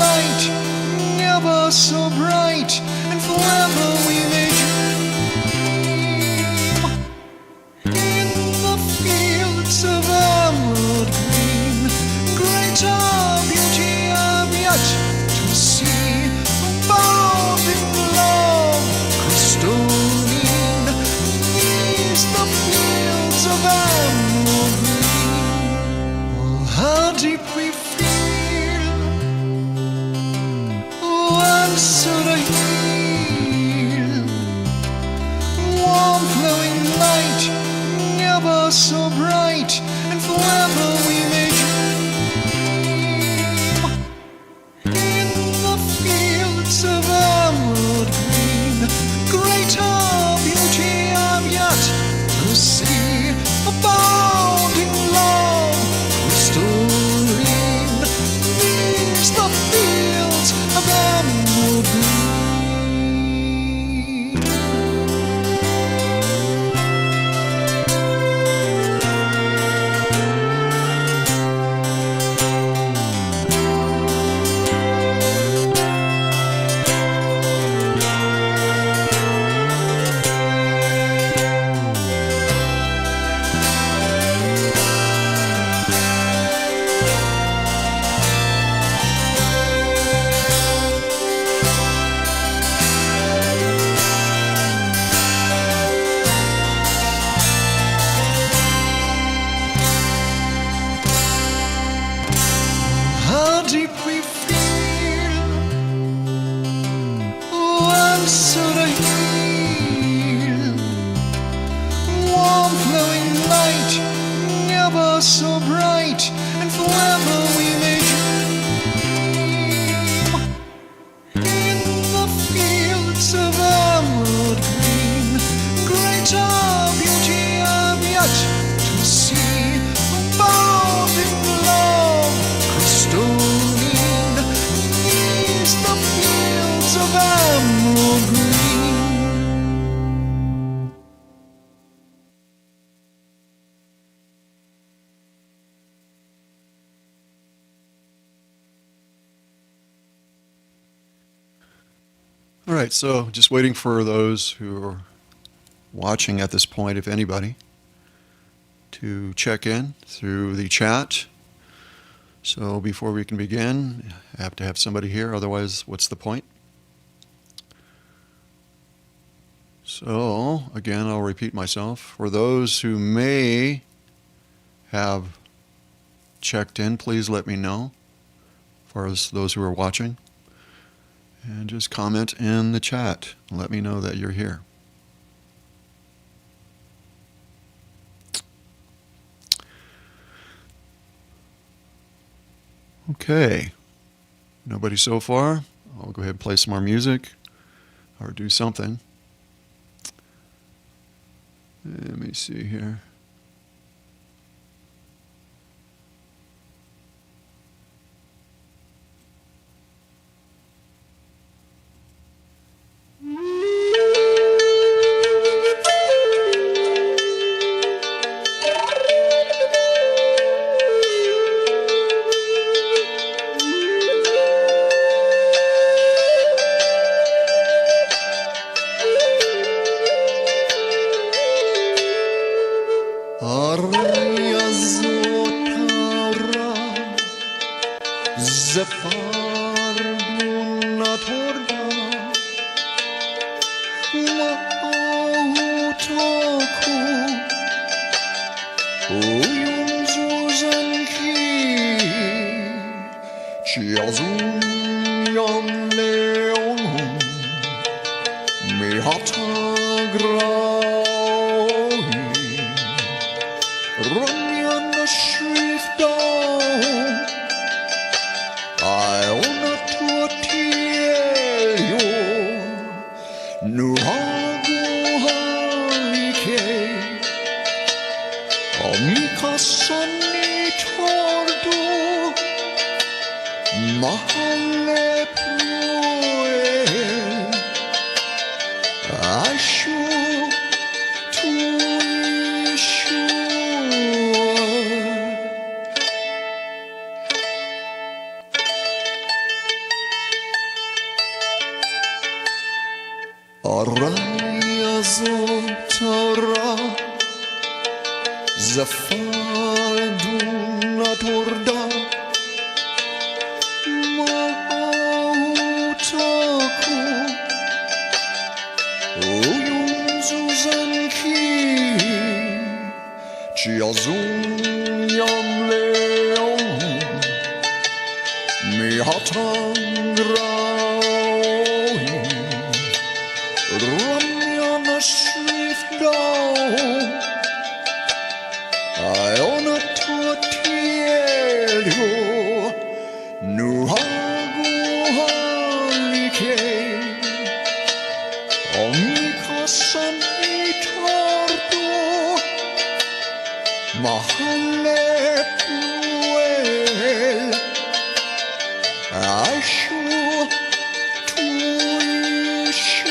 light, never so bright, and forever we may dream. In the fields of emerald green, greater beauty I've yet to see, abounding love, crystalline, these the fields of emerald green. Oh, how deep we feel, oh, answer the heel, warm flowing light, never so bright, and forever we may dream. In the fields of emerald green, greater beauty I've yet to see, abounding love, crystalline, these the fields of emerald green. How deep we feel, oh, answer the heel, warm flowing light, never so bright, and forever we may dream. In the fields of emerald green, greater beauty I've yet to see, abounding love, crystalline, these the fields of emerald green. All right, so just waiting for those who are watching at this point, if anybody, to check in through the chat. So before we can begin, I have to have somebody here, otherwise what's the point? So again, I'll repeat myself. For those who may have checked in, please let me know, as far as those who are watching. And just comment in the chat and let me know that you're here. Okay, nobody so far. I'll go ahead and play some more music or do something. Let me see here. Araya zotara Zafaduna torda Mautaku Oyunzuzanki Chiazun yamleon Mihatangrao Ramyana Shrifdao Iona Tuatielio Nuhagu Halike Omikasan Itardo Mahale Puel Ashu Tuishu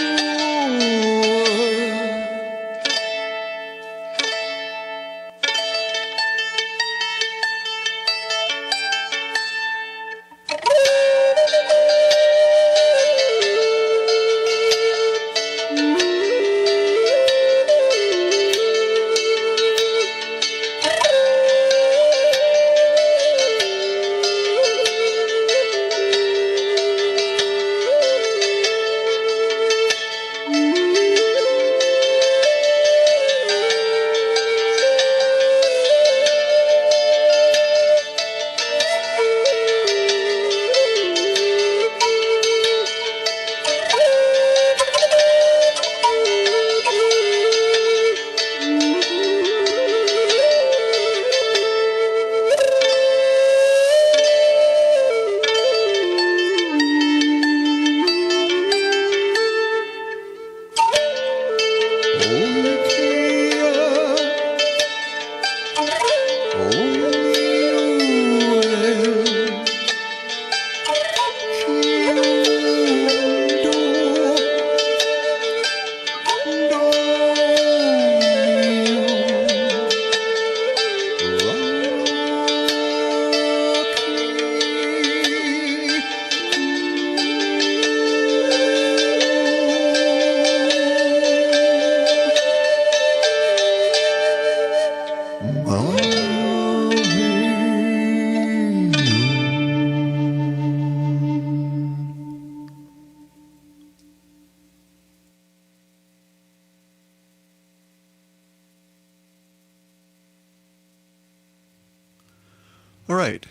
All right.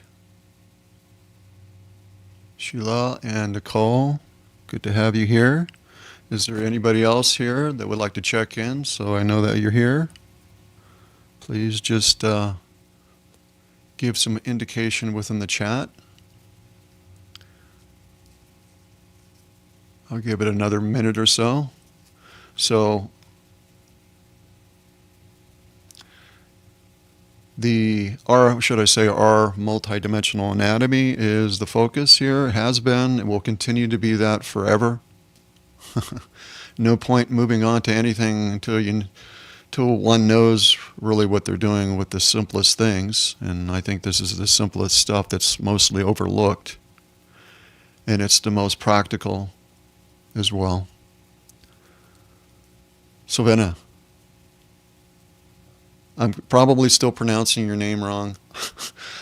Sheila and Nicole, good to have you here. Is there anybody else here that would like to check in so I know that you're here? Please just give some indication within the chat. I'll give it another minute or so. So our multidimensional anatomy is the focus here. It has been, it will continue to be that forever. No point moving on to anything until one knows really what they're doing with the simplest things. And I think this is the simplest stuff that's mostly overlooked. And it's the most practical as well. Sylvana, I'm probably still pronouncing your name wrong.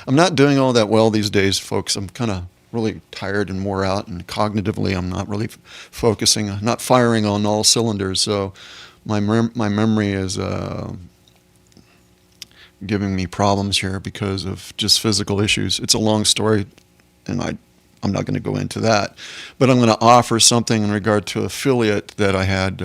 I'm not doing all that well these days, folks. I'm kind of really tired and wore out, and cognitively I'm not really focusing, not firing on all cylinders. So my memory is giving me problems here because of just physical issues. It's a long story, and I'm not going to go into that. But I'm going to offer something in regard to affiliate that I had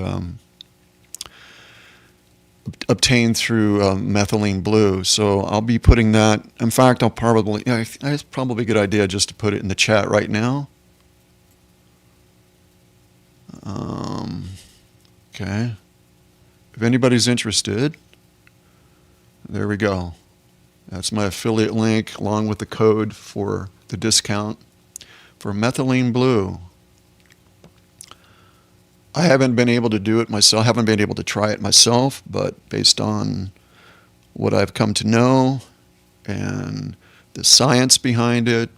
obtained through methylene blue. So I'll be putting that. In fact, it's probably a good idea just to put it in the chat right now. Okay. If anybody's interested, there we go. That's my affiliate link along with the code for the discount for methylene blue. I haven't been able to do it myself, haven't been able to try it myself, but based on what I've come to know and the science behind it,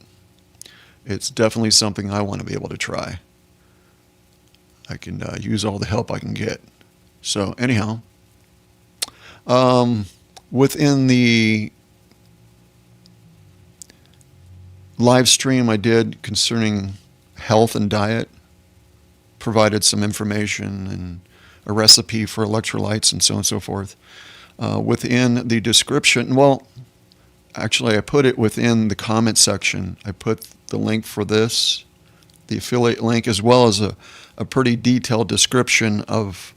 it's definitely something I want to be able to try. I can use all the help I can get. So anyhow, within the live stream I did concerning health and diet, provided some information and a recipe for electrolytes and so on and so forth. Within the description, well, actually I put it within the comment section. I put the link for this, the affiliate link, as well as a pretty detailed description of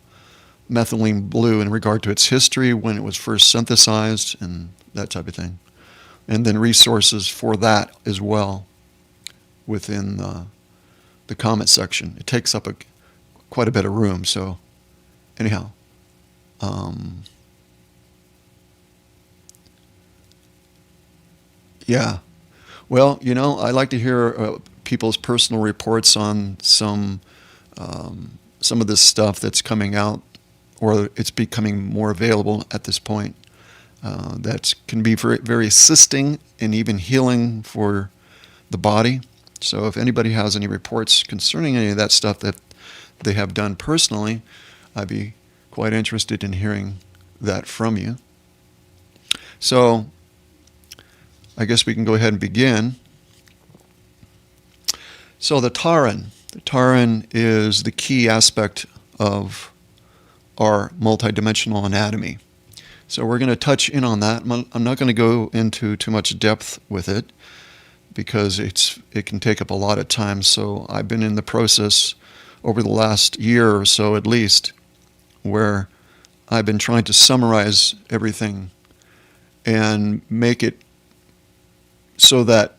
methylene blue in regard to its history, when it was first synthesized, and that type of thing. And then resources for that as well within the comment section. It takes up quite a bit of room. So anyhow, yeah. Well, I like to hear people's personal reports on some of this stuff that's coming out, or it's becoming more available at this point. That can be very, very assisting and even healing for the body. So if anybody has any reports concerning any of that stuff that they have done personally, I'd be quite interested in hearing that from you. So I guess we can go ahead and begin. So the Tauren. The Tauren is the key aspect of our multidimensional anatomy. So we're going to touch in on that. I'm not going to go into too much depth with it because it can take up a lot of time. So I've been in the process over the last year or so at least, where I've been trying to summarize everything and make it so that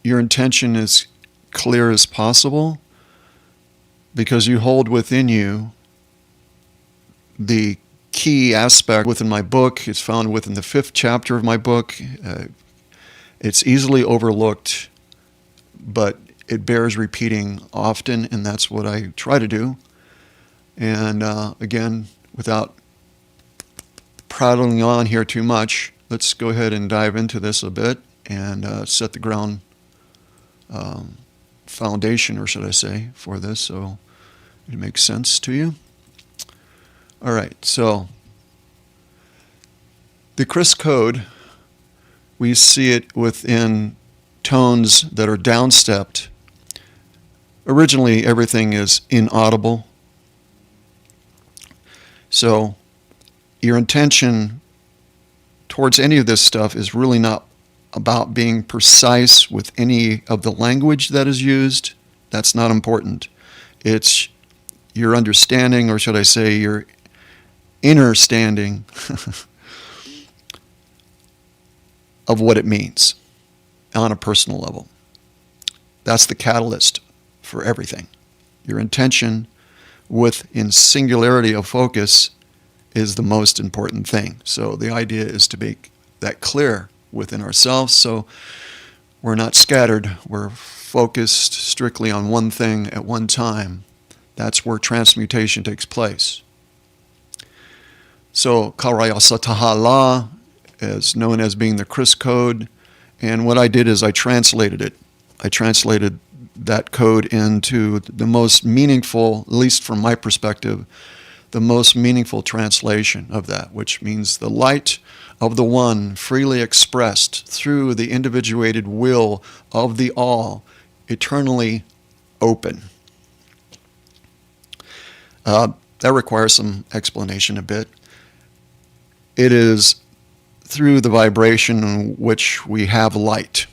your intention is clear as possible, because you hold within you the key aspect within my book. It's found within the 5th chapter of my book. It's easily overlooked, but it bears repeating often, and that's what I try to do. And again, without prattling on here too much, let's go ahead and dive into this a bit and set the ground foundation, or should I say, for this, so it makes sense to you. All right, so the Chris code, we see it within tones that are downstepped. Originally, everything is inaudible. So your intention towards any of this stuff is really not about being precise with any of the language that is used. That's not important. It's your understanding, or should I say your inner standing of what it means on a personal level. That's the catalyst for everything. Your intention in singularity of focus is the most important thing. So the idea is to make that clear within ourselves, so we're not scattered. We're focused strictly on one thing at one time. That's where transmutation takes place. So Karayasatahala is known as being the Chris code, and what I did is I translated it. I translated that code into the most meaningful, at least from my perspective, the most meaningful translation of that, which means the light of the one freely expressed through the individuated will of the all, eternally open. That requires some explanation a bit. It is through the vibration in which we have light.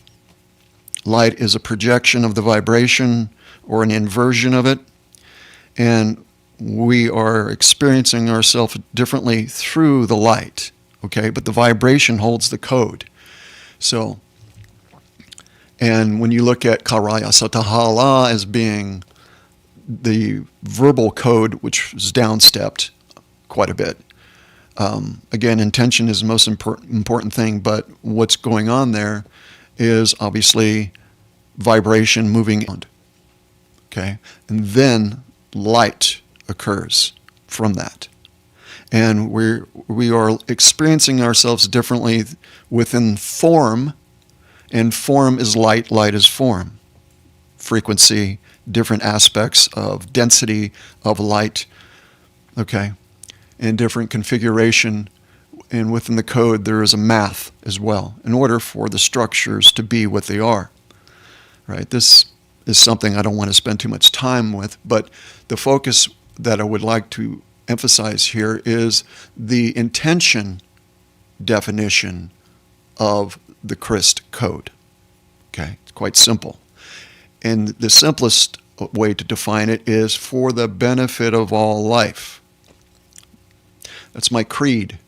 Light is a projection of the vibration or an inversion of it, and we are experiencing ourselves differently through the light, okay? But the vibration holds the code. So, and when you look at Karaya Satahala as being the verbal code, which is downstepped quite a bit. Again, intention is the most important thing, but what's going on there is obviously vibration moving on. Okay? And then light occurs from that. And we are experiencing ourselves differently within form, and form is light, light is form. Frequency different aspects of density of light, okay, and different configuration. And within the code, there is a math as well in order for the structures to be what they are, right? This is something I don't want to spend too much time with, but the focus that I would like to emphasize here is the intention definition of the Christ code. Okay, it's quite simple. And the simplest way to define it is for the benefit of all life. That's my creed.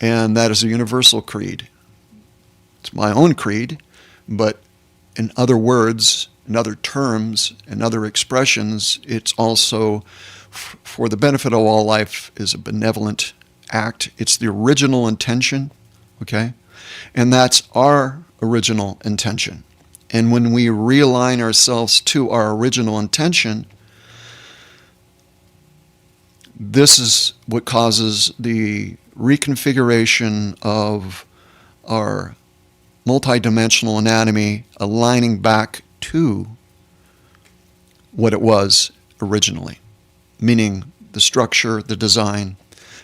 And that is a universal creed. It's my own creed, but in other words, in other terms, in other expressions, it's also for the benefit of all life is a benevolent act. It's the original intention, okay? And that's our original intention. And when we realign ourselves to our original intention, this is what causes the reconfiguration of our multidimensional anatomy aligning back to what it was originally, meaning the structure, the design.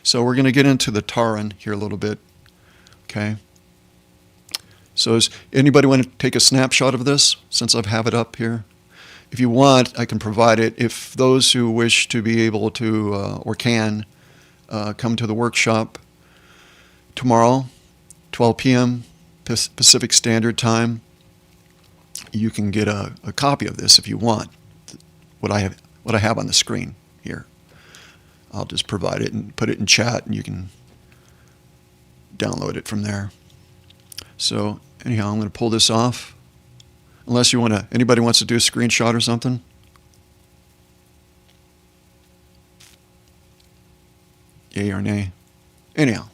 So we're going to get into the Tauren here a little bit, okay? So does anybody want to take a snapshot of this since I have it up here? If you want, I can provide it. If those who wish to be able to or can come to the workshop tomorrow, 12 p.m. Pacific Standard Time, you can get a copy of this if you want. What I have on the screen here. I'll just provide it and put it in chat, and you can download it from there. So anyhow, I'm going to pull this off. Unless you want to, anybody wants to do a screenshot or something? Yay or nay? Anyhow.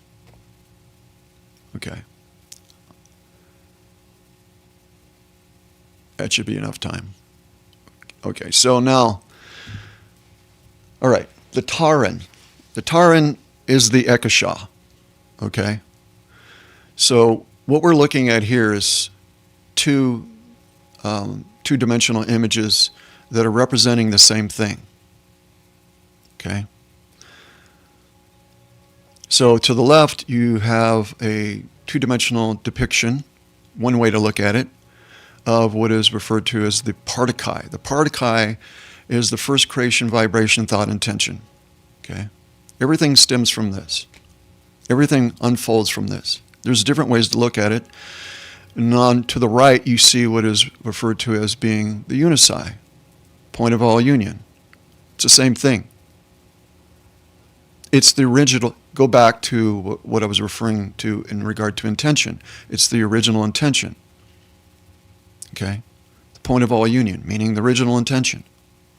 Okay. That should be enough time. Okay, so now, all right, the Tauren. The Tauren is the Ekasha, okay? So what we're looking at here is two-dimensional images that are representing the same thing, okay? So to the left, you have a two-dimensional depiction, one way to look at it, of what is referred to as the partikai. The partikai is the first creation, vibration, thought, intention. Okay? Everything stems from this. Everything unfolds from this. There's different ways to look at it. And on to the right, you see what is referred to as being the unisci, point of all union. It's the same thing. It's the original. Go back to what I was referring to in regard to intention. It's the original intention. Okay? The point of all union, meaning the original intention.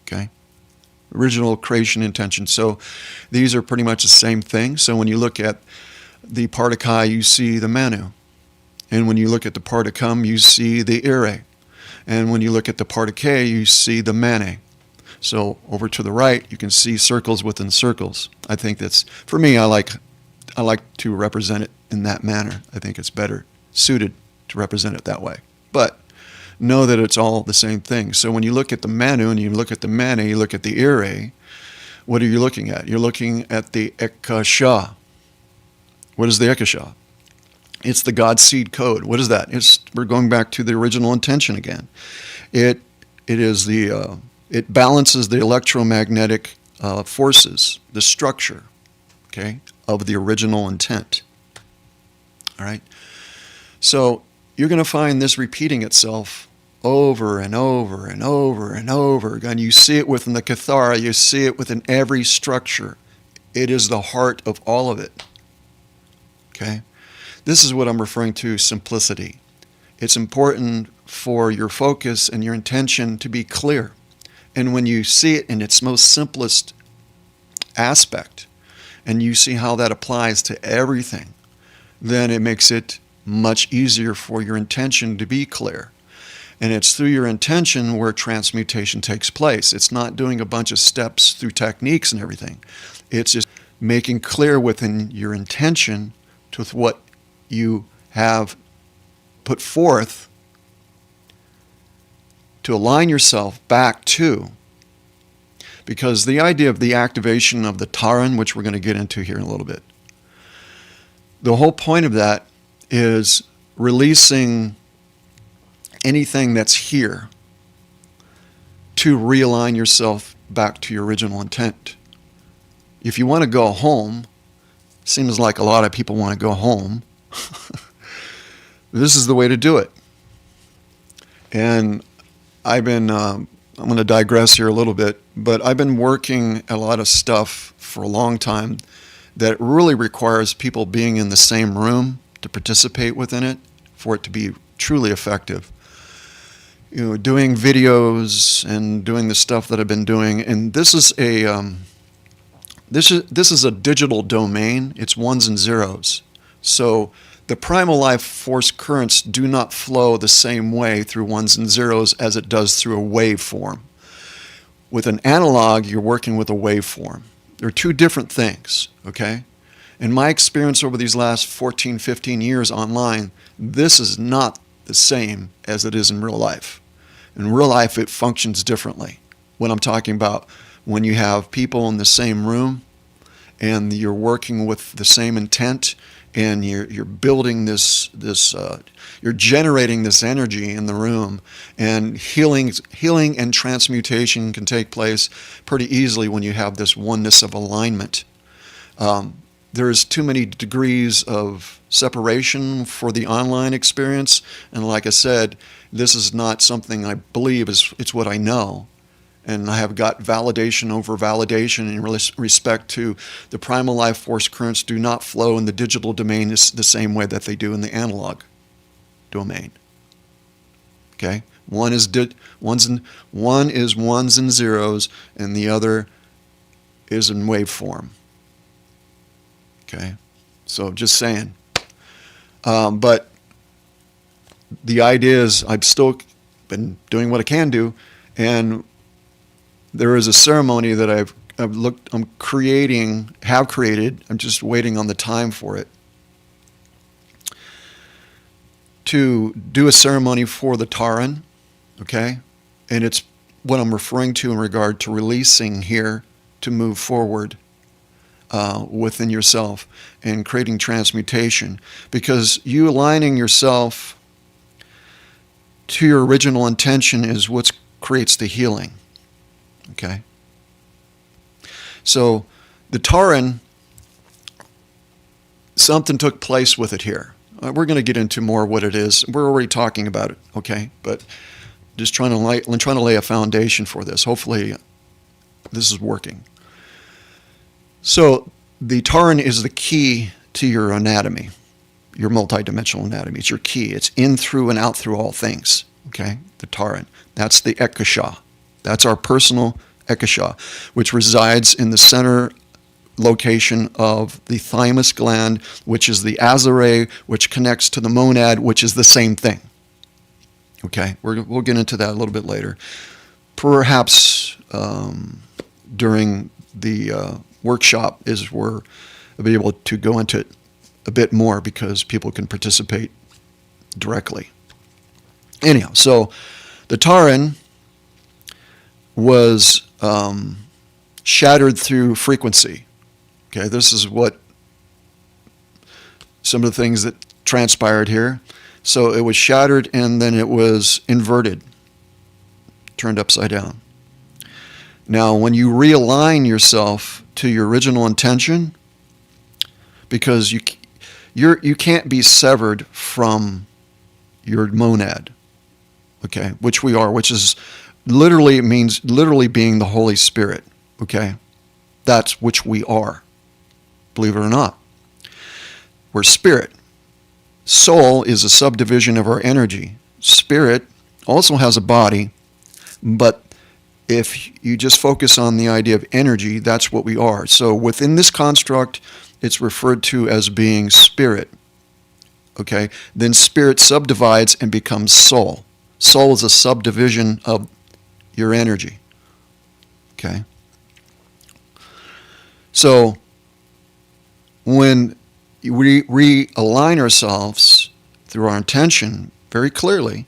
Okay? Original creation intention. So these are pretty much the same thing. So when you look at the partikai, you see the manu. And when you look at the particum, you see the ire. And when you look at the partike, you see the mane. So over to the right, you can see circles within circles. I think that's, for me, I like to represent it in that manner. I think it's better suited to represent it that way. But know that it's all the same thing. So when you look at the manu and you look at the mane, you look at the ire, what are you looking at? You're looking at the ekasha. What is the ekasha? It's the God seed code. What is that? We're going back to the original intention again. It balances the electromagnetic forces, the structure, okay, of the original intent. All right. So you're going to find this repeating itself over and over and over and over again. You see it within the Kathara. You see it within every structure. It is the heart of all of it. Okay? This is what I'm referring to, simplicity. It's important for your focus and your intention to be clear. And when you see it in its most simplest aspect, and you see how that applies to everything, then it makes it much easier for your intention to be clear. And it's through your intention where transmutation takes place. It's not doing a bunch of steps through techniques and everything. It's just making clear within your intention to what you have put forth to align yourself back to, because the idea of the activation of the Tauren, which we're going to get into here in a little bit, the whole point of that is releasing anything that's here to realign yourself back to your original intent. If you want to go home, seems like a lot of people want to go home. This is the way to do it. And I'm going to digress here a little bit, but I've been working a lot of stuff for a long time that really requires people being in the same room to participate within it for it to be truly effective. Doing videos and doing the stuff that I've been doing, and this is a digital domain. It's ones and zeros. So the primal life force currents do not flow the same way through ones and zeros as it does through a waveform. With an analog, you're working with a waveform. They're two different things, okay? In my experience over these last 14, 15 years online, this is not the same as it is in real life. In real life, it functions differently. What I'm talking about, when you have people in the same room and you're working with the same intent and you're building you're generating this energy in the room, and healing and transmutation can take place pretty easily when you have this oneness of alignment. There's too many degrees of separation for the online experience, and like I said, this is not something I believe, it's what I know. And I have got validation over validation in respect to the primal life force currents do not flow in the digital domain the same way that they do in the analog domain. Okay? One is ones and zeros, and the other is in waveform. Okay? So just saying. But the idea is I've still been doing what I can do, and there is a ceremony that have created. I'm just waiting on the time for it, to do a ceremony for the Tauren, okay? And it's what I'm referring to in regard to releasing here to move forward within yourself and creating transmutation, because you aligning yourself to your original intention is what creates the healing. Okay? So the Tauren, something took place with it here. We're going to get into more what it is. We're already talking about it, okay? But just trying to lay a foundation for this. Hopefully this is working. So the Tauren is the key to your anatomy, your multidimensional anatomy. It's your key. It's in, through, and out through all things, okay? The Tauren. That's the Ekasha. That's our personal Ekasha, which resides in the center location of the thymus gland, which is the azare, which connects to the monad, which is the same thing. Okay, we'll get into that a little bit later. Perhaps during the workshop is where I'll be able to go into it a bit more, because people can participate directly. Anyhow, so the Tauren was shattered through frequency. Okay, this is what some of the things that transpired here. So it was shattered, and then it was inverted, turned upside down. Now, when you realign yourself to your original intention, because you can't be severed from your monad, okay, which we are, which is literally, it means literally being the Holy Spirit, okay? That's which we are, believe it or not. We're spirit. Soul is a subdivision of our energy. Spirit also has a body, but if you just focus on the idea of energy, that's what we are. So within this construct, it's referred to as being spirit, okay? Then spirit subdivides and becomes soul. Soul is a subdivision of your energy, okay? So when we realign ourselves through our intention very clearly,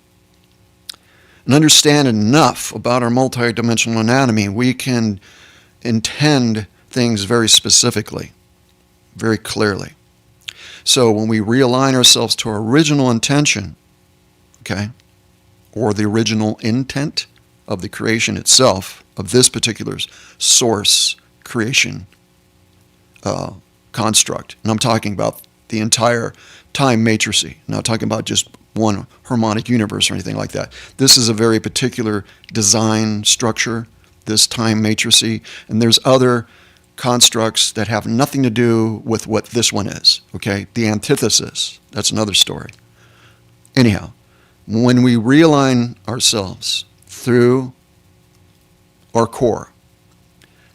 and understand enough about our multidimensional anatomy, we can intend things very specifically, very clearly. So when we realign ourselves to our original intention, okay, or the original intent of the creation itself, of this particular source creation construct, and I'm talking about the entire time matrix, not talking about just one harmonic universe or anything like that. This is a very particular design structure, this time matrix, and there's other constructs that have nothing to do with what this one is, okay? The antithesis, that's another story. Anyhow, when we realign ourselves through our core,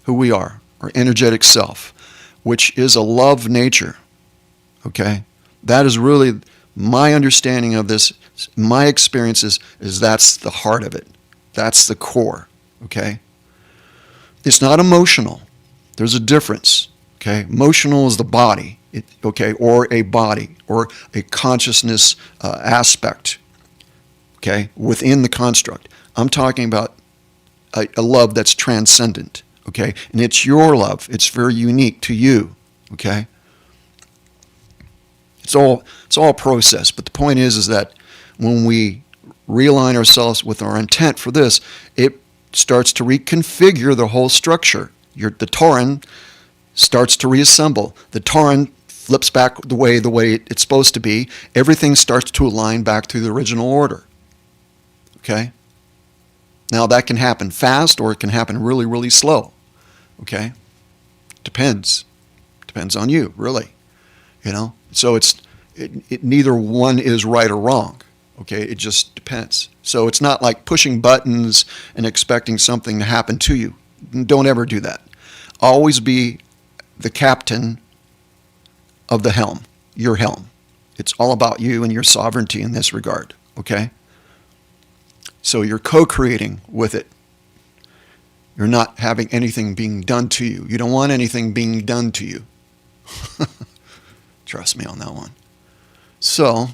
who we are, our energetic self, which is a love nature, okay? That is really my understanding of this, my experiences is that's the heart of it. That's the core, okay? It's not emotional. There's a difference, okay? Emotional is the body, okay, or a body, or a consciousness aspect, okay, within the construct. I'm talking about a love that's transcendent, okay? And it's your love. It's very unique to you, okay? It's all a process, but the point is that when we realign ourselves with our intent for this, it starts to reconfigure the whole structure. The Tauren starts to reassemble. The Tauren flips back the way it's supposed to be. Everything starts to align back to the original order. Okay? Now that can happen fast or it can happen really, really slow. Okay? Depends. Depends on you, really. You know? So it neither one is right or wrong. Okay? It just depends. So it's not like pushing buttons and expecting something to happen to you. Don't ever do that. Always be the captain of the helm, your helm. It's all about you and your sovereignty in this regard, okay? So you're co-creating with it. You're not having anything being done to you. You don't want anything being done to you. Trust me on that one. So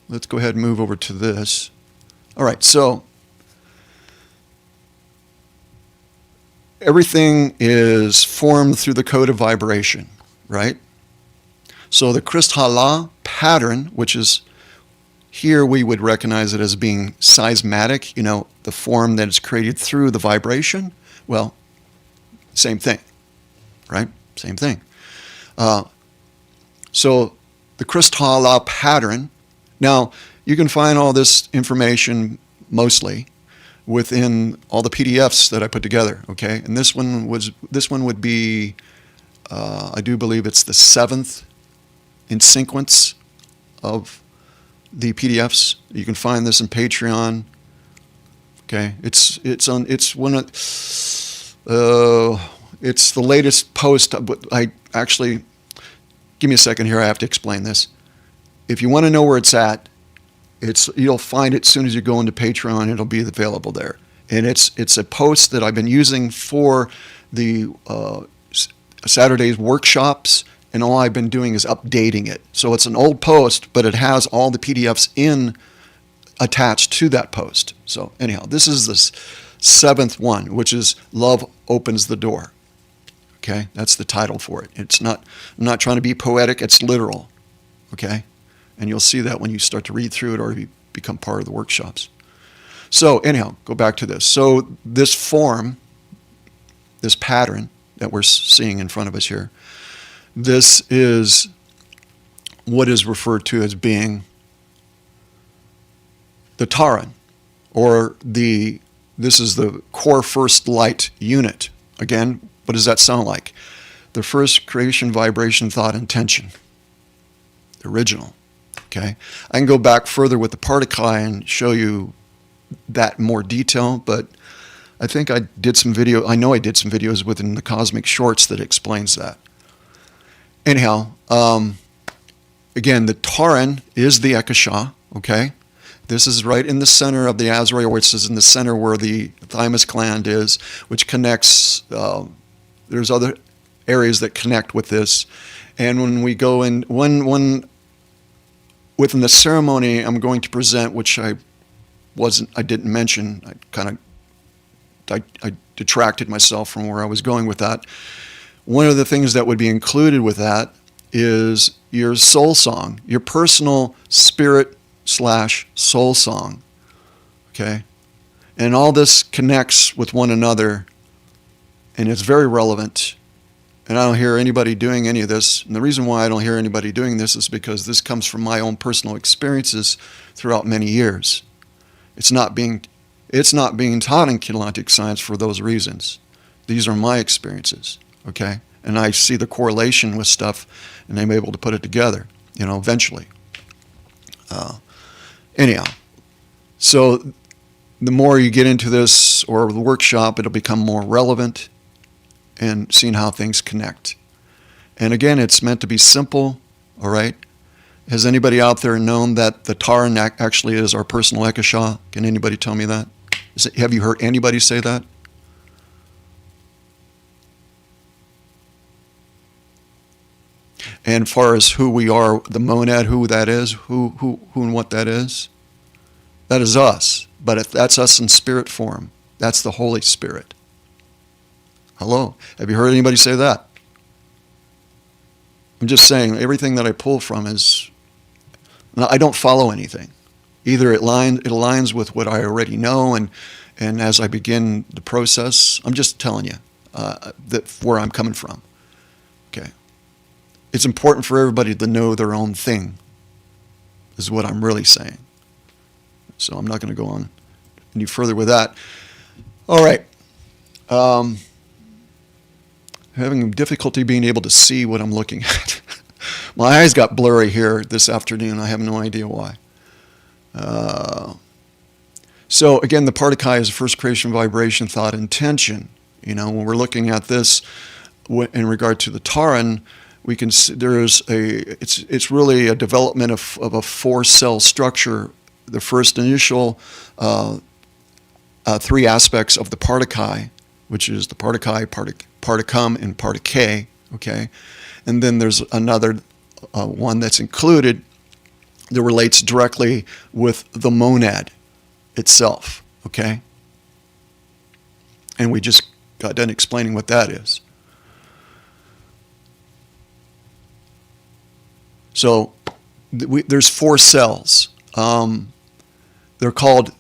let's go ahead and move over to this. All right, so everything is formed through the code of vibration, right? So the Kristalla pattern, which is here we would recognize it as being seismatic, you know, the form that is created through the vibration. Well, same thing, right? Same thing. So the Kristalla pattern, now you can find all this information mostly within all the PDFs that I put together, okay? And this one would be, I do believe it's the 7th in sequence of the PDFs. You can find this in Patreon. Okay, it's the latest post. But I actually, give me a second here. I have to explain this. If you want to know where it's at, you'll find it as soon as you go into Patreon. It'll be available there, and it's a post that I've been using for the Saturday's workshops. And all I've been doing is updating it. So it's an old post, but it has all the PDFs attached to that post. So anyhow, this is the 7th one, which is Love Opens the Door. Okay, that's the title for it. I'm not trying to be poetic, it's literal. Okay, and you'll see that when you start to read through it or you become part of the workshops. So anyhow, go back to this. So this form, this pattern that we're seeing in front of us here, this is what is referred to as being the Tauren, or this is the core first light unit. Again, what does that sound like? The first creation, vibration, thought, intention. The original. Okay? I can go back further with the particuli and show you that in more detail, but I think I know I did some videos within the Cosmic Shorts that explains that. Anyhow, again, the Tauren is the Akasha, okay? This is right in the center of the Azrael, which is in the center where the thymus gland is, which connects, there's other areas that connect with this. And when we go in, within the ceremony I'm going to present, which I I didn't mention. I detracted myself from where I was going with that. One of the things that would be included with that is your soul song, your personal spirit/soul song. Okay? And all this connects with one another, and it's very relevant. And I don't hear anybody doing any of this. And the reason why I don't hear anybody doing this is because this comes from my own personal experiences throughout many years. It's not being taught in Keylontic science for those reasons. These are my experiences, okay? And I see the correlation with stuff, and I'm able to put it together, eventually. Anyhow, so the more you get into this or the workshop, it'll become more relevant and seeing how things connect. And again, it's meant to be simple, all right? Has anybody out there known that the Tauren actually is our personal Ekashah? Can anybody tell me that? Have you heard anybody say that? And as far as who we are, the monad, who that is, who and what that is us. But if that's us in spirit form, that's the Holy Spirit. Hello? Have you heard anybody say that? I'm just saying, everything that I pull from is, I don't follow anything. Either it aligns with what I already know, and as I begin the process, I'm just telling you where I'm coming from. Okay. It's important for everybody to know their own thing, is what I'm really saying. So I'm not going to go on any further with that. All right. Having difficulty being able to see what I'm looking at. My eyes got blurry here this afternoon. I have no idea why. So again, the Partikai is first creation, vibration, thought, intention. When we're looking at this in regard to the Tauren, we can see it's really a development of a 4-cell structure. The first initial 3 aspects of the Partikai, which is the Partikai, Particum, and Particay, okay? And then there's another one that's included that relates directly with the monad itself, okay? And we just got done explaining what that is. So there's 4 cells. They're called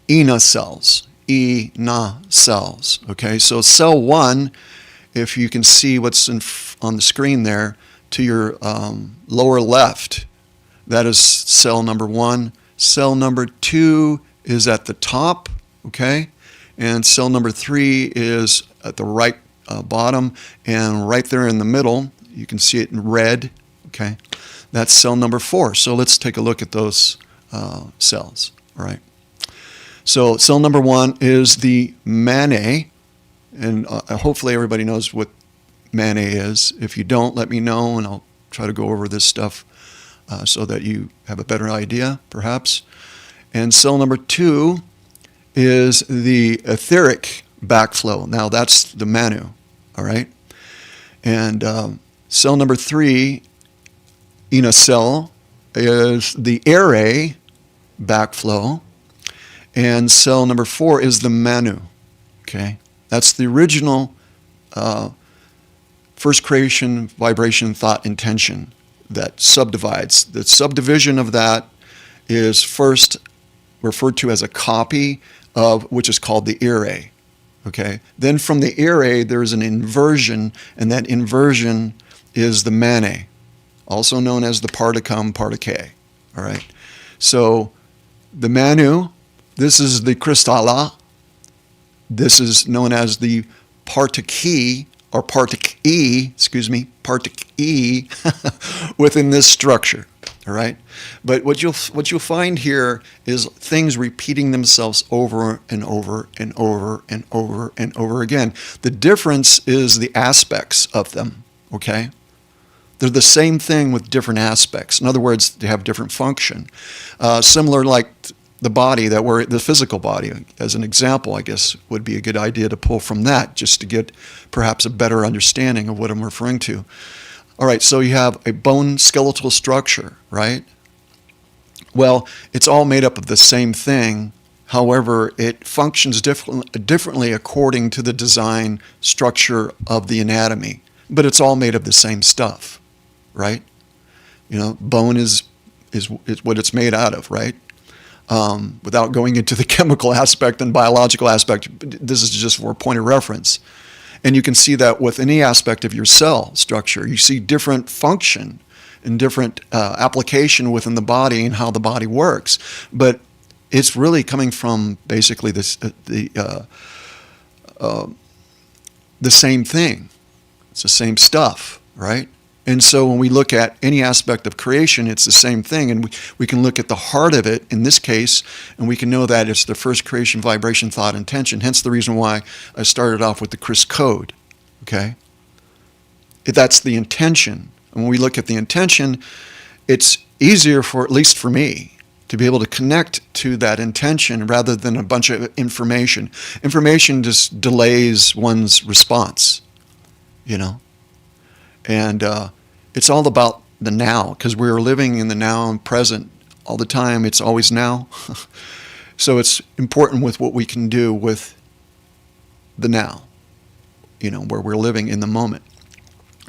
ENA cells. ENA cells. Okay, so cell 1, if you can see what's on the screen there, to your lower left, that is cell number 1. Cell number 2 is at the top, okay? And cell number 3 is at the right bottom, and right there in the middle, you can see it in red, okay? That's cell number 4. So let's take a look at those cells, all right? So cell number 1 is the O.M.A, and hopefully everybody knows what O.M.A is. If you don't, let me know, and I'll try to go over this stuff so that you have a better idea, perhaps. And cell number 2 is the etheric backflow. Now that's the Manu, all right? And cell number 3 in a cell is the Aire backflow. And cell number 4 is the Manu, okay? That's the original first creation, vibration, thought, intention that subdivides. The subdivision of that is first referred to as a copy of, which is called the Aire, okay? Then from the Aire, there's an inversion, and that inversion is the Mane, also known as the Particum, Particay, all right? So the Manu, this is the Kristalla. This is known as the Partic-E, or Partic-E, Partic-E, within this structure, all right? But what you'll find here is things repeating themselves over and over and over and over and over again. The difference is the aspects of them, okay? They're the same thing with different aspects. In other words, they have different function. Similar like the body the physical body, as an example, I guess would be a good idea to pull from that, just to get perhaps a better understanding of what I'm referring to. All right, so you have a bone skeletal structure, right? Well, it's all made up of the same thing. However, it functions differently according to the design structure of the anatomy. But it's all made of the same stuff, right? Bone is what it's made out of, right? Without going into the chemical aspect and biological aspect, this is just for a point of reference. And you can see that with any aspect of your cell structure. You see different function and different application within the body and how the body works. But it's really coming from basically the same thing. It's the same stuff, right? And so when we look at any aspect of creation, it's the same thing. And we can look at the heart of it in this case, and we can know that it's the first creation, vibration, thought, intention. Hence the reason why I started off with the Chris Code, okay? That's the intention. And when we look at the intention, it's easier at least for me, to be able to connect to that intention rather than a bunch of information. Information just delays one's response, And it's all about the now, because we're living in the now and present all the time. It's always now. So it's important with what we can do with the now, where we're living in the moment.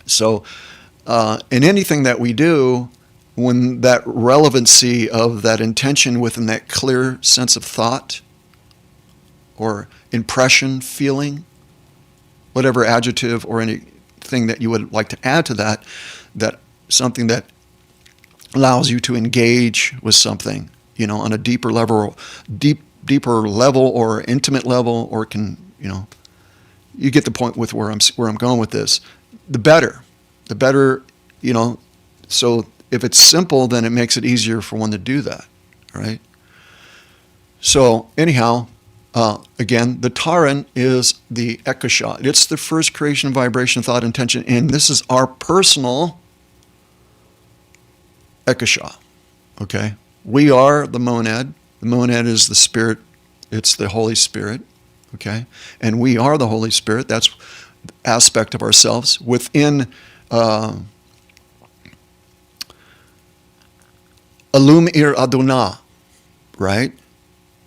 So in anything that we do, when that relevancy of that intention within that clear sense of thought or impression, feeling, whatever adjective or anything that you would like to add to that something that allows you to engage with something, on a deeper level or intimate level, or you get the point with where I'm going with this. The better, so if it's simple, then it makes it easier for one to do that, right? So anyhow, again, the Tauren is the Ekasha. It's the first creation, vibration, thought, intention, and this is our personal Ekasha, okay? We are the monad. The monad is the spirit. It's the Holy Spirit, okay? And we are the Holy Spirit. That's the aspect of ourselves within Alum Ir Adonah, right?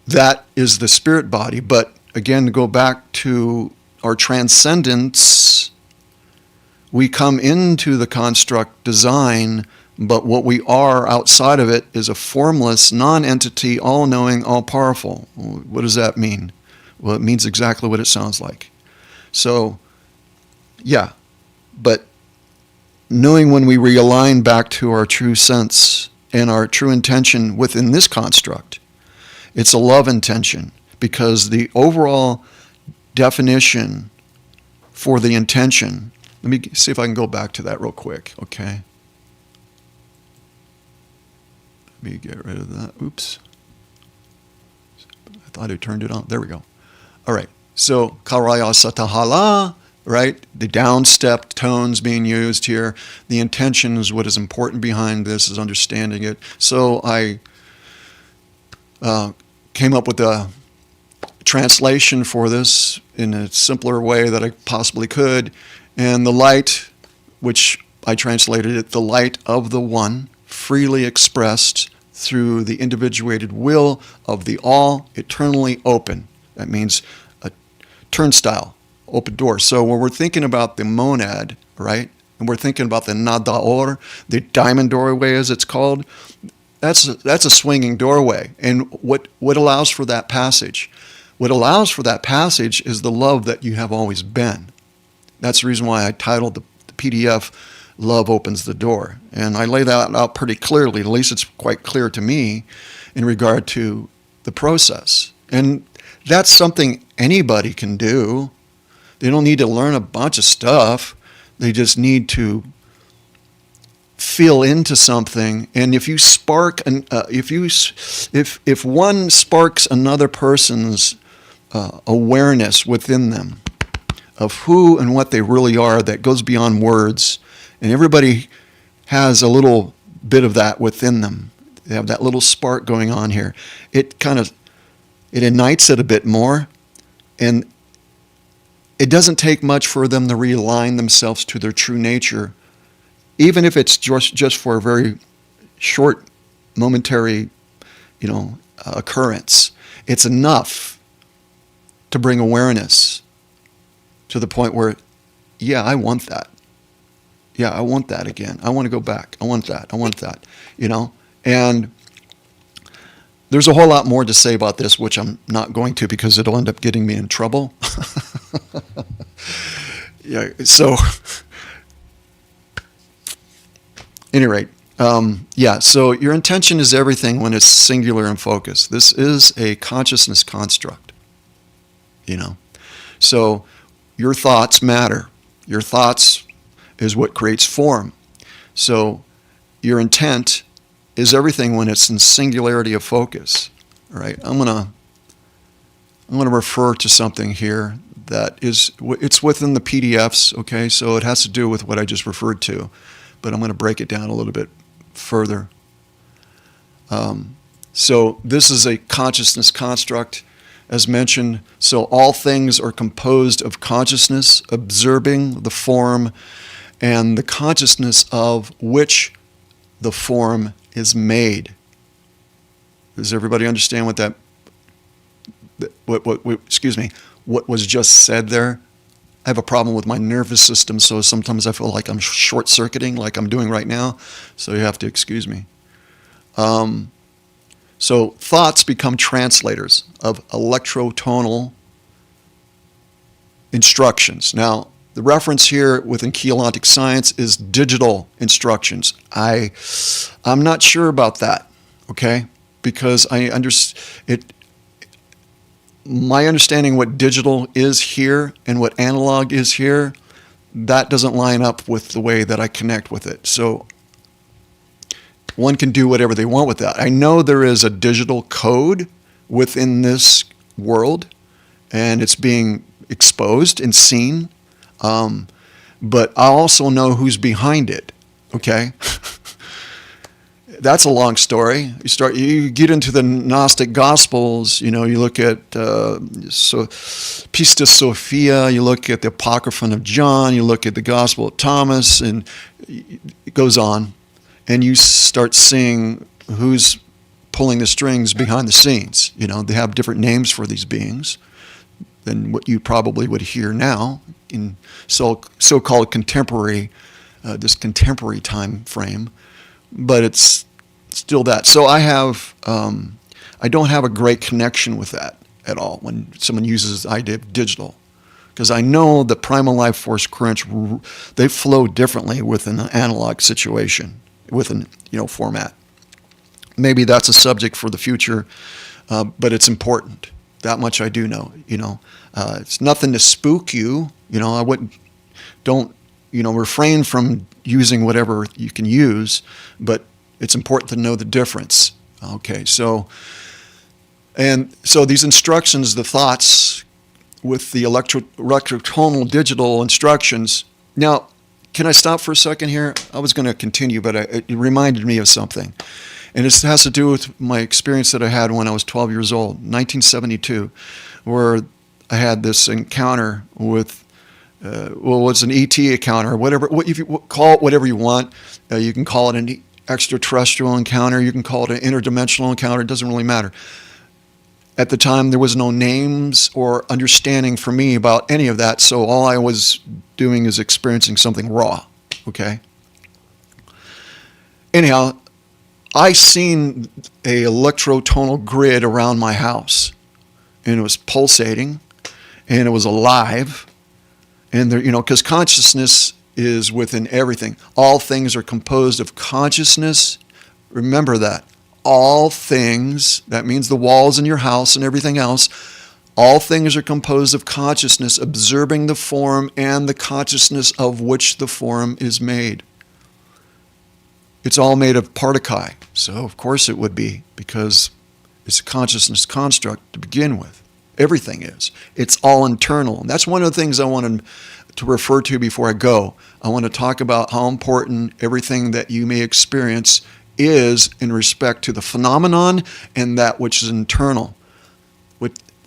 That is the spirit body. But again, to go back to our transcendence, we come into the construct design, but what we are outside of it is a formless, non-entity, all-knowing, all-powerful. What does that mean? Well, it means exactly what it sounds like. So, yeah, but knowing when we realign back to our true sense and our true intention within this construct, it's a love intention, because the overall definition for the intention, let me see if I can go back to that real quick, okay? Let me get rid of that. Oops. I thought I turned it on. There we go. All right. So, Karaya Satahala, right? The downstep tones being used here. The intention is what is important behind this, is understanding it. So I came up with a translation for this in a simpler way that I possibly could. And the light, which I translated it, the light of the one, freely expressed through the individuated will of the all, eternally open. That means a turnstile, open door. So when we're thinking about the monad, right, and we're thinking about the nadaor, the diamond doorway as it's called, that's a swinging doorway. And what allows for that passage? What allows for that passage is the love that you have always been. That's the reason why I titled the PDF, Love Opens the Door. And I lay that out pretty clearly, at least it's quite clear to me, in regard to the process. And that's something anybody can do. They don't need to learn a bunch of stuff. They just need to feel into something. And if you spark, if one sparks another person's awareness within them of who and what they really are, that goes beyond words, and everybody has a little bit of that within them. They have that little spark going on here. It ignites it a bit more, and it doesn't take much for them to realign themselves to their true nature, even if it's just for a very short, momentary occurrence. It's enough to bring awareness to the point where, yeah, I want that. Yeah, I want that again. I want to go back. I want that. I want that. And there's a whole lot more to say about this, which I'm not going to because it'll end up getting me in trouble. Yeah. So, any rate, so your intention is everything when it's singular and focused. This is a consciousness construct, So your thoughts matter. Your thoughts is what creates form. So your intent is everything when it's in singularity of focus. All right? I'm gonna refer to something here that it's within the PDFs, okay? So it has to do with what I just referred to, but I'm going to break it down a little bit further. So this is a consciousness construct, as mentioned. So all things are composed of consciousness, observing the form, and the consciousness of which the form is made. Does everybody understand what was just said there? I have a problem with my nervous system, so sometimes I feel like I'm short-circuiting, like I'm doing right now, so you have to excuse me. So thoughts become translators of electrotonal instructions. Now, the reference here within Keylontic science is digital instructions. I'm not sure about that, okay? Because my understanding what digital is here and what analog is here, that doesn't line up with the way that I connect with it. So one can do whatever they want with that. I know there is a digital code within this world, and it's being exposed and seen. But I also know who's behind it. Okay. That's a long story. You get into the Gnostic Gospels, you look at Pistis Sophia, you look at the Apocryphon of John, you look at the Gospel of Thomas, and it goes on. And you start seeing who's pulling the strings behind the scenes. They have different names for these beings than what you probably would hear now in so-called contemporary, this contemporary time frame. But it's still that. So I don't have a great connection with that at all when someone uses the idea of digital, because I know the primal life force currents, they flow differently within an analog situation, within format. Maybe that's a subject for the future, but it's important. That much I do know. It's nothing to spook you. I don't refrain from using whatever you can use, but it's important to know the difference. Okay, so these instructions, the thoughts with the electrotonal digital instructions. Now, can I stop for a second here? I was going to continue, but it reminded me of something. And it has to do with my experience that I had when I was 12 years old, 1972, where I had this encounter with it's an ET encounter, whatever. If you call it whatever you want, you can call it an extraterrestrial encounter. You can call it an interdimensional encounter. It doesn't really matter. At the time, there was no names or understanding for me about any of that, so all I was doing is experiencing something raw. Okay. Anyhow, I seen a electrotonal grid around my house, and it was pulsating, and it was alive. And there, because consciousness is within everything. All things are composed of consciousness. Remember that. All things, that means the walls in your house and everything else, all things are composed of consciousness, observing the form and the consciousness of which the form is made. It's all made of particle. So, of course it would be, because it's a consciousness construct to begin with. Everything is. It's all internal. And that's one of the things I wanted to refer to before I go. I want to talk about how important everything that you may experience is in respect to the phenomenon and that which is internal.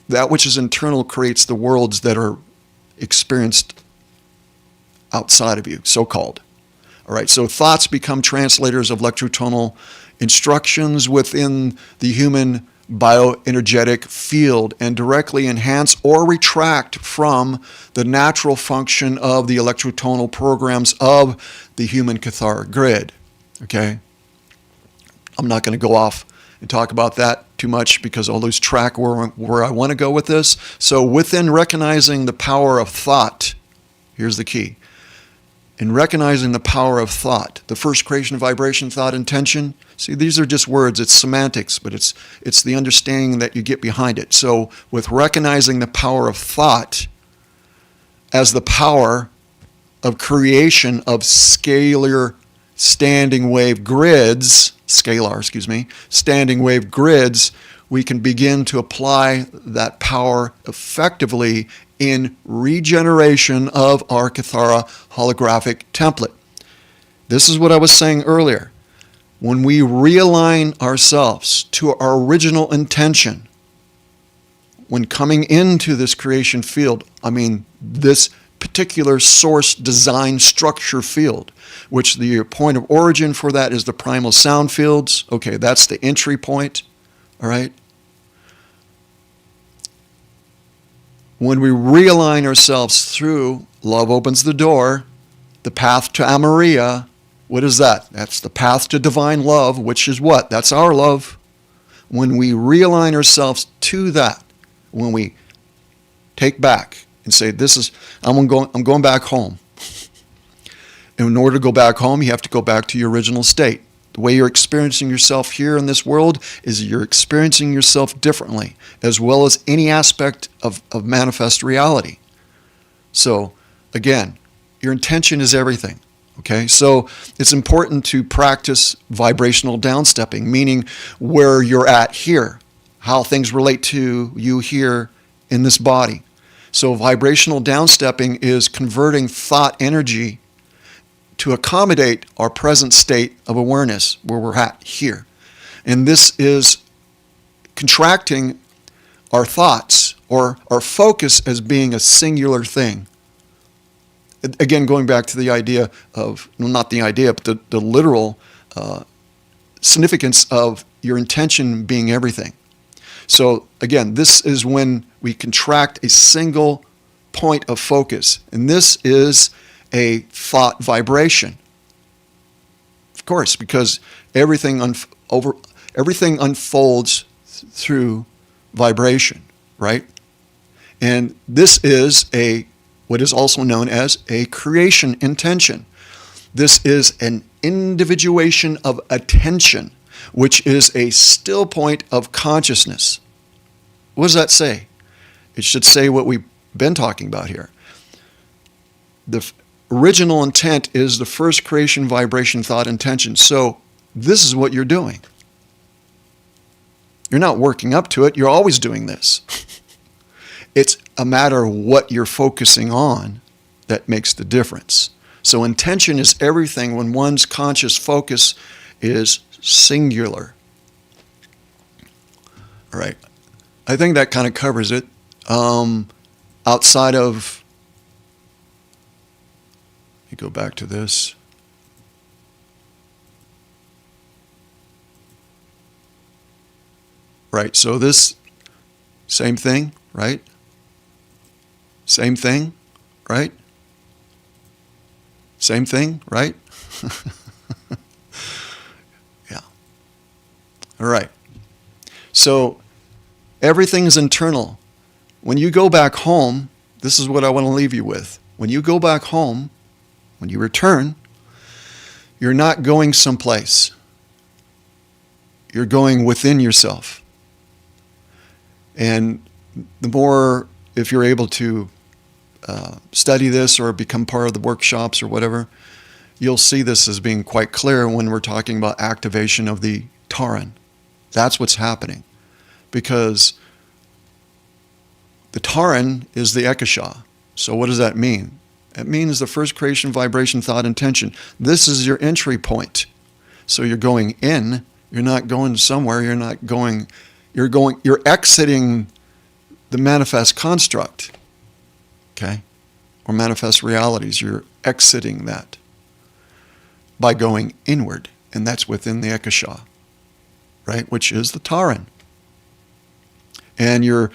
That which is internal creates the worlds that are experienced outside of you, so-called. All right, so thoughts become translators of electrotonal instructions within the human bioenergetic field and directly enhance or retract from the natural function of the electrotonal programs of the human cathar grid. Okay? I'm not going to go off and talk about that too much because I'll lose track where I want to go with this. So within recognizing the power of thought, here's the key. In recognizing the power of thought, the first creation, vibration, thought, intention. See, these are just words. It's semantics, but it's the understanding that you get behind it. So with recognizing the power of thought as the power of creation of scalar standing wave grids, standing wave grids, we can begin to apply that power effectively in regeneration of our Cathara holographic template. This is what I was saying earlier. When we realign ourselves to our original intention, when coming into this creation field, this particular source design structure field, which the point of origin for that is the primal sound fields. Okay, that's the entry point, all right? When we realign ourselves through, love opens the door, the path to Amaria. What is that? That's the path to divine love, which is what? That's our love. When we realign ourselves to that, when we take back and say, I'm going back home. And in order to go back home, you have to go back to your original state. The way you're experiencing yourself here in this world is you're experiencing yourself differently, as well as any aspect of manifest reality. So, again, your intention is everything. Okay, so it's important to practice vibrational downstepping, meaning where you're at here, how things relate to you here in this body. So vibrational downstepping is converting thought energy to accommodate our present state of awareness where we're at here. And this is contracting our thoughts or our focus as being a singular thing. Again, going back to the idea of, not the idea, but the literal significance of your intention being everything. So again, this is when we contract a single point of focus. And this is a thought vibration. Of course, because everything unfolds through vibration, right? And this is what is also known as a creation intention. This is an individuation of attention, which is a still point of consciousness. What does that say? It should say what we've been talking about here. The original intent is the first creation, vibration, thought, intention. So this is what you're doing. You're not working up to it. You're always doing this. It's a matter of what you're focusing on that makes the difference. So intention is everything when one's conscious focus is singular. All right. I think that kind of covers it. Outside of, let me go back to this. Right, so this, same thing, right? Same thing, right? Same thing, right? Yeah. All right. So everything is internal. When you go back home, this is what I want to leave you with. When you go back home, when you return, you're not going someplace. You're going within yourself. And the more, if you're able to study this or become part of the workshops or whatever, you'll see this as being quite clear when we're talking about activation of the Tauren. That's what's happening. Because the Tauren is the Ekasha. So what does that mean? It means the first creation, vibration, thought, intention. This is your entry point. So you're going in. You're not going somewhere. You're exiting the manifest construct. Okay? Or manifest realities. You're exiting that. by going inward, and that's within the Ekasha, right, which is the Tauren. And your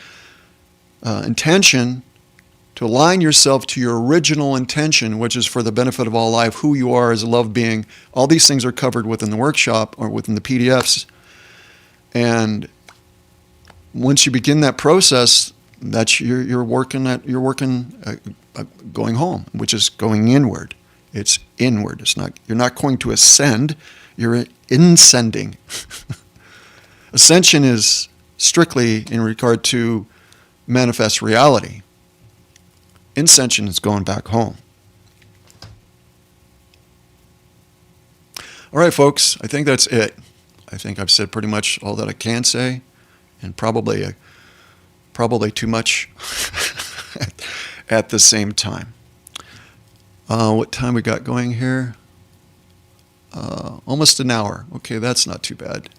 intention to align yourself to your original intention, which is for the benefit of all life, who you are as a love being. All these things are covered within the workshop or within the PDFs. And once you begin that process, that's you're working going home, which is going inward. It's inward. It's not. You're not going to ascend. You're inscending. Ascension is strictly in regard to manifest reality. Ascension is going back home. All right, folks, I think that's it. I think I've said pretty much all that I can say, and probably too much at the same time. What time we got going here? Almost an hour. Okay, that's not too bad.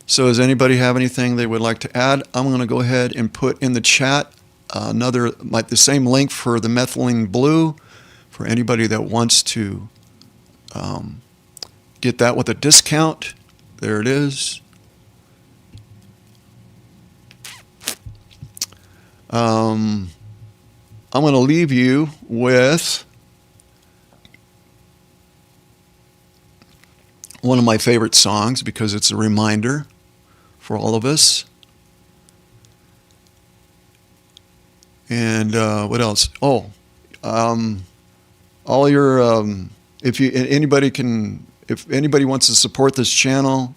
So does anybody have anything they would like to add? I'm going to go ahead and put in the chat the same link for the methylene blue for anybody that wants to get that with a discount. There it is. I'm going to leave you with one of my favorite songs because it's a reminder for all of us. And what else? Oh, all your if anybody wants to support this channel,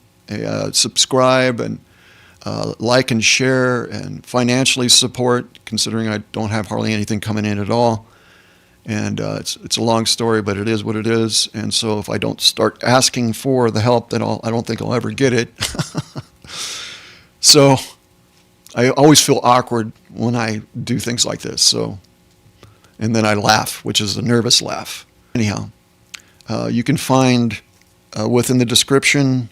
subscribe and like and share and financially support. Considering I don't have hardly anything coming in at all, and it's a long story, but it is what it is. And so if I don't start asking for the help, then I don't think I'll ever get it. So I always feel awkward when I do things like this. So, and then I laugh, which is a nervous laugh. Anyhow, you can find within the description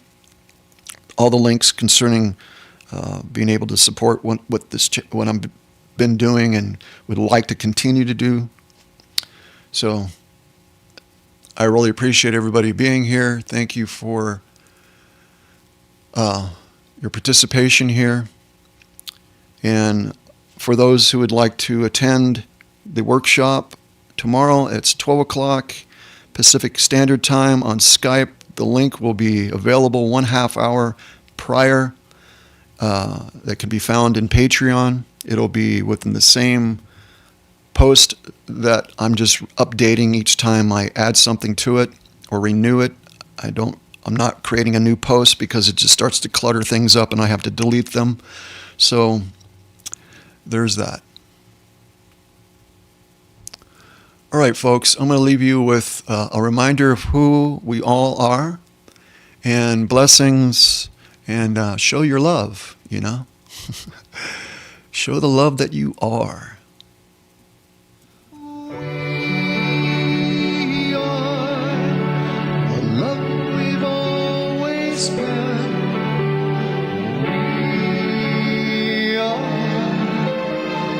all the links concerning being able to support what I've been doing and would like to continue to do. So I really appreciate everybody being here. Thank you for your participation here. And for those who would like to attend the workshop tomorrow, it's 12 o'clock Pacific Standard Time on Skype. The link will be available 1/2 hour prior. That can be found in Patreon. It'll be within the same post that I'm just updating each time I add something to it or renew it. I'm not creating a new post because it just starts to clutter things up and I have to delete them. So there's that. All right, folks, I'm going to leave you with a reminder of who we all are and blessings, and show your love, Show the love that you are. We are the love we've always been. We are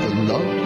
the love